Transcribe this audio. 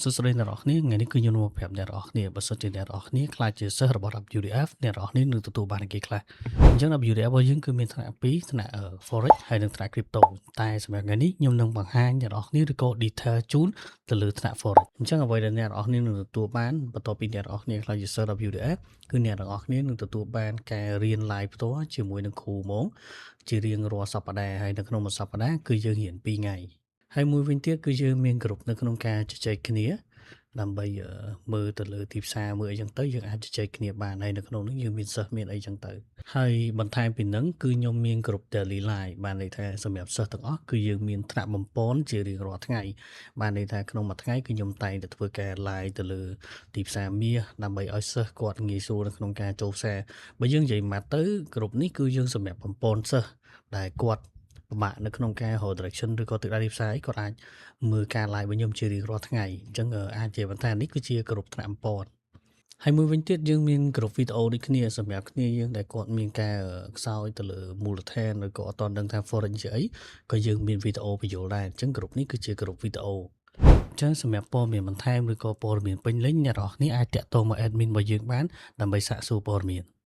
សួស្តីអ្នកនរគ្នាថ្ងៃនេះគឺខ្ញុំមកប្រាប់អ្នកនរគ្នាបើសិនជាអ្នកនរគ្នាខ្លាចជាសិស្សរបស់ WDF អ្នកនរគ្នានឹងទទួលបានគេខ្លះអញ្ចឹង WDF របស់យើងគឺមានថ្នាក់2ថ្នាក់ Forex ហើយនិងថ្នាក់ Crypto តែសម្រាប់ថ្ងៃនេះខ្ញុំនឹងបង្ហាញអ្នកនរគ្នាឬក៏ detail ជូនទៅលើថ្នាក់ Forex អញ្ចឹងអ្វីដែលអ្នកនរគ្នានឹងទទួលបានបន្ទាប់ពីអ្នកនរគ្នាខ្លាចជាសិស្ស WDF គឺអ្នកនរគ្នានឹងទទួលបានការរៀន live ផ្ទាល់ជាមួយនឹងគ្រូហ្មងជារៀងរាល់សប្តាហ៍ហើយនៅក្នុងមួយសប្តាហ៍គឺយើងរៀន2ថ្ងៃហើយមួយវិញទៀតគឺយើងមានក្រុមនៅក្នុងការជជែកគ្នាដើម្បីមើលទៅលើទីផ្សារមើលអីចឹងទៅយើងអាចជជែកគ្នាបានហើយនៅក្នុងនោះយើងមានសិស្សមានអីចឹងទៅហើយបន្ថែមពីហ្នឹងគឺខ្ញុំមានក្រុម daily live បានន័យថាសម្រាប់សិស្សទាំងអស់គឺយើងមានថ្នាក់បំពន់ជារៀងរាល់ថ្ងៃបានន័យថាក្នុងមួយថ្ងៃគឺខ្ញុំតែងតែធ្វើការ live ទៅលើទីផ្សារមាសដើម្បីឲ្យសិស្សគាត់ងាយស្រួលនៅក្នុងការចូលផ្សារបើយើងនិយាយមកទៅក្រុមនេះគឺយើងសម្រាប់បំពន់សិស្សដែលគាត់ពិបាកនៅក្នុងការរក direction ឬក៏ទឹកដៃទីផ្សារអីគាត់អាចមើលការ live របស់ខ្ញុំជារៀងរាល់ថ្ងៃអញ្ចឹងអាចជាបន្តថានេះគឺជាក្រុមថ្នាក់បំពន់ហើយមួយវិញទៀតយើងមានក្រុមវីដេអូដូចគ្នាសម្រាប់គ្នាយើងដែលគាត់មានការខ្សោយទៅលើមូលដ្ឋានឬក៏អត់ទាន់ដឹងថា forex ជាអីក៏យើងមានវីដេអូបញ្យល់ដែរអញ្ចឹងក្រុមនេះគឺជាក្រុមវីដេអូចឹងសម្រាប់ព័ត៌មានបន្ថែមឬក៏ព័ត៌មានពេញលេញអ្នកនរគ្នាអាចតាក់ទងមក admin របស់យើងបានដើម្បីសាកសួរព័ត៌មាន